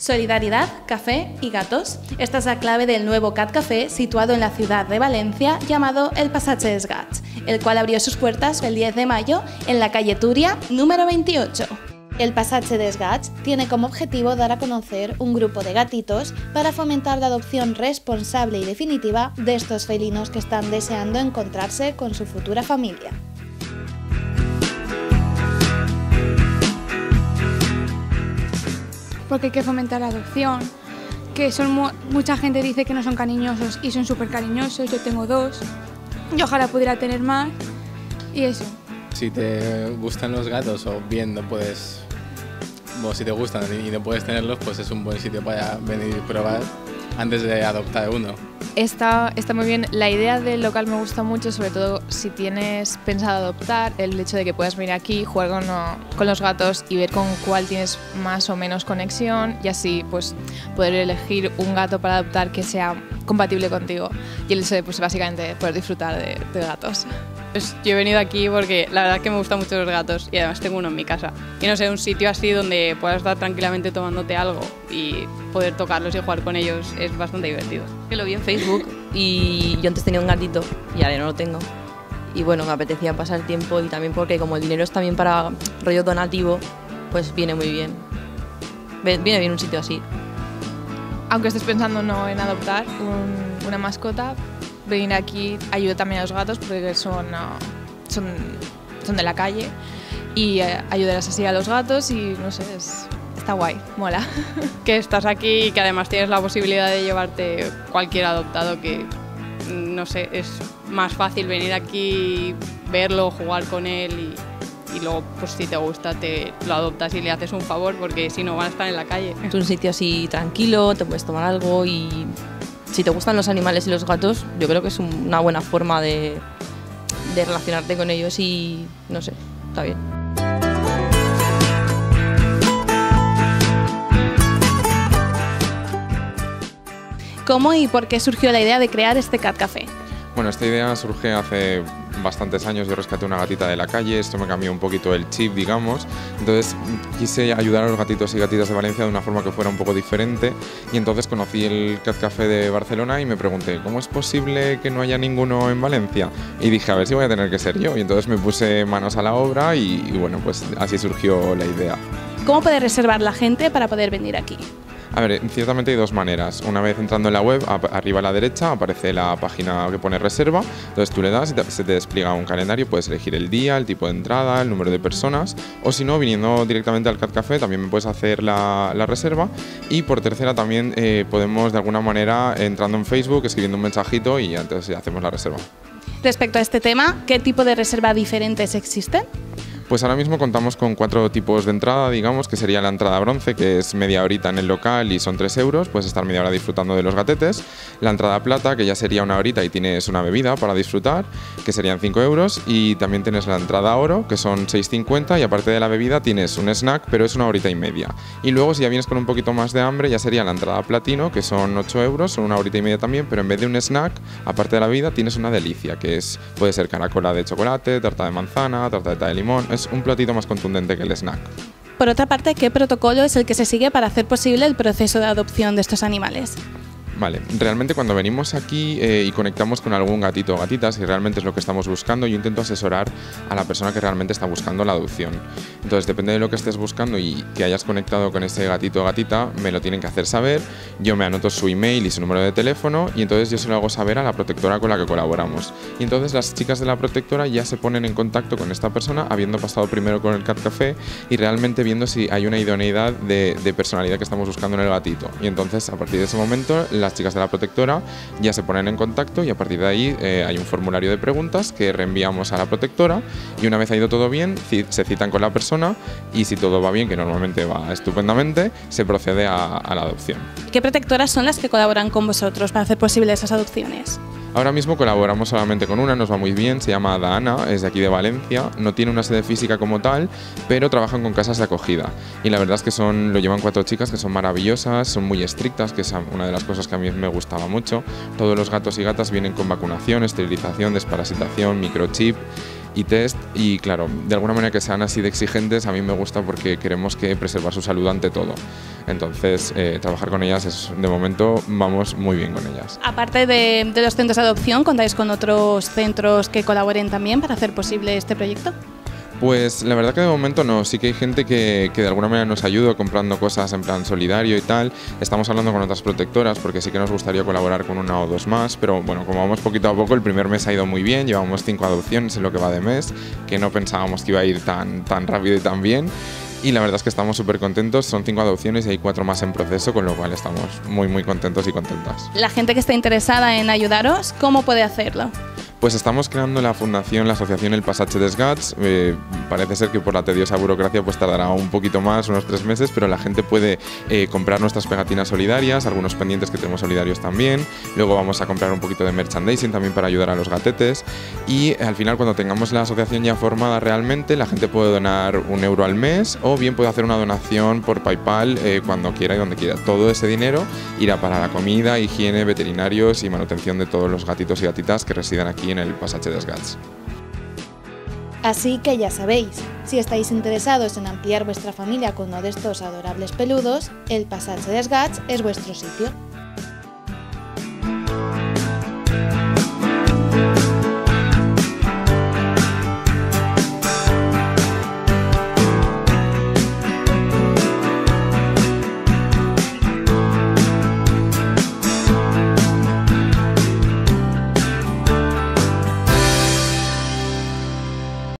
Solidaridad, café y gatos. Esta es la clave del nuevo Cat Café situado en la ciudad de Valencia llamado El Passatge dels Gats, el cual abrió sus puertas el 10 de mayo en la calle Túria, número 28. El Passatge dels Gats tiene como objetivo dar a conocer un grupo de gatitos para fomentar la adopción responsable y definitiva de estos felinos que están deseando encontrarse con su futura familia. Porque hay que fomentar la adopción, que mucha gente dice que no son cariñosos y son súper cariñosos. Yo tengo 2 y ojalá pudiera tener más y eso. Si te gustan los gatos o bien no puedes, o si te gustan y no puedes tenerlos, pues es un buen sitio para venir y probar antes de adoptar uno. Está muy bien, la idea del local me gusta mucho, sobre todo si tienes pensado adoptar, el hecho de que puedas venir aquí, jugar con los gatos y ver con cuál tienes más o menos conexión y así pues poder elegir un gato para adoptar que sea compatible contigo y el hecho de pues básicamente poder disfrutar de gatos. Pues yo he venido aquí porque la verdad que me gustan mucho los gatos y además tengo uno en mi casa. Y no sé, un sitio así donde puedas estar tranquilamente tomándote algo y poder tocarlos y jugar con ellos es bastante divertido. Que lo vi en Facebook y yo antes tenía un gatito y ahora no lo tengo. Y bueno, me apetecía pasar el tiempo y también porque como el dinero es también para rollo donativo, pues viene muy bien. Viene bien un sitio así. Aunque estés pensando no en adoptar una mascota, venir aquí ayuda también a los gatos porque son de la calle y ayudarás así a los gatos y no sé, está guay, mola. Que estás aquí y que además tienes la posibilidad de llevarte cualquier adoptado que, no sé, es más fácil venir aquí, verlo, jugar con él y luego pues si te gusta te lo adoptas y le haces un favor porque si no van a estar en la calle. Es un sitio así tranquilo, te puedes tomar algo y si te gustan los animales y los gatos, yo creo que es una buena forma de relacionarte con ellos y no sé, está bien. ¿Cómo y por qué surgió la idea de crear este Cat Café? Bueno, esta idea surge hace bastantes años. Yo rescaté una gatita de la calle, esto me cambió un poquito el chip, digamos. Entonces quise ayudar a los gatitos y gatitas de Valencia de una forma que fuera un poco diferente y entonces conocí el Cat Café de Barcelona y me pregunté, ¿cómo es posible que no haya ninguno en Valencia? Y dije, a ver si voy a tener que ser yo. Y entonces me puse manos a la obra y bueno, pues así surgió la idea. ¿Cómo puede reservar la gente para poder venir aquí? A ver, ciertamente hay 2 maneras. Una vez entrando en la web, arriba a la derecha aparece la página que pone reserva. Entonces tú le das y se te despliega un calendario, puedes elegir el día, el tipo de entrada, el número de personas. O si no, viniendo directamente al Cat Café también me puedes hacer la reserva. Y por tercera también podemos de alguna manera entrando en Facebook, escribiendo un mensajito y entonces hacemos la reserva. Respecto a este tema, ¿qué tipo de reserva diferentes existen? Pues ahora mismo contamos con 4 tipos de entrada, digamos, que sería la entrada bronce, que es media horita en el local y son 3 euros, puedes estar media hora disfrutando de los gatetes. La entrada plata, que ya sería una horita y tienes una bebida para disfrutar, que serían 5 euros. Y también tienes la entrada oro, que son 6,50 y aparte de la bebida tienes un snack, pero es una horita y media. Y luego si ya vienes con un poquito más de hambre, ya sería la entrada platino, que son 8 euros, son una horita y media también, pero en vez de un snack, aparte de la bebida, tienes una delicia, que puede ser caracola de chocolate, tarta de manzana, tarta de limón. Es un platito más contundente que el snack. Por otra parte, ¿qué protocolo es el que se sigue para hacer posible el proceso de adopción de estos animales? Vale, realmente cuando venimos aquí y conectamos con algún gatito o gatita, si realmente es lo que estamos buscando, yo intento asesorar a la persona que realmente está buscando la adopción. Entonces, depende de lo que estés buscando y que hayas conectado con ese gatito o gatita, me lo tienen que hacer saber, yo me anoto su email y su número de teléfono y entonces yo se lo hago saber a la protectora con la que colaboramos. Y entonces las chicas de la protectora ya se ponen en contacto con esta persona, habiendo pasado primero con el Cat Café y realmente viendo si hay una idoneidad de personalidad que estamos buscando en el gatito. Y entonces, a partir de ese momento, las chicas de la protectora ya se ponen en contacto y a partir de ahí hay un formulario de preguntas que reenviamos a la protectora y una vez ha ido todo bien, se citan con la persona y si todo va bien, que normalmente va estupendamente, se procede a la adopción. ¿Qué protectoras son las que colaboran con vosotros para hacer posible esas adopciones? Ahora mismo colaboramos solamente con una, nos va muy bien, se llama Dana, es de aquí de Valencia, no tiene una sede física como tal, pero trabajan con casas de acogida. Y la verdad es que lo llevan 4 chicas que son maravillosas, son muy estrictas, que es una de las cosas que a mí me gustaba mucho. Todos los gatos y gatas vienen con vacunación, esterilización, desparasitación, microchip. y test, y claro, de alguna manera que sean así de exigentes a mí me gusta porque queremos que preservar su salud ante todo. Entonces, trabajar con ellas es, de momento, vamos muy bien con ellas. Aparte de los centros de adopción, ¿contáis con otros centros que colaboren también para hacer posible este proyecto? Pues la verdad que de momento no, sí que hay gente que de alguna manera nos ayuda comprando cosas en plan solidario y tal. Estamos hablando con otras protectoras porque sí que nos gustaría colaborar con una o dos más, pero bueno, como vamos poquito a poco, el primer mes ha ido muy bien, llevamos 5 adopciones en lo que va de mes, que no pensábamos que iba a ir tan rápido y tan bien. Y la verdad es que estamos súper contentos, son 5 adopciones y hay 4 más en proceso, con lo cual estamos muy contentos y contentas. La gente que está interesada en ayudaros, ¿cómo puede hacerlo? Pues estamos creando la fundación, la asociación El Passatge dels Gats. Parece ser que por la tediosa burocracia pues tardará un poquito más, unos 3 meses, pero la gente puede comprar nuestras pegatinas solidarias, algunos pendientes que tenemos solidarios también. Luego vamos a comprar un poquito de merchandising también para ayudar a los gatetes. Y al final, cuando tengamos la asociación ya formada realmente, la gente puede donar 1 euro al mes o bien puede hacer una donación por PayPal cuando quiera y donde quiera. Todo ese dinero irá para la comida, higiene, veterinarios y manutención de todos los gatitos y gatitas que residen aquí en el Passatge dels Gats. Así que ya sabéis, si estáis interesados en ampliar vuestra familia con uno de estos adorables peludos, el Passatge dels Gats es vuestro sitio.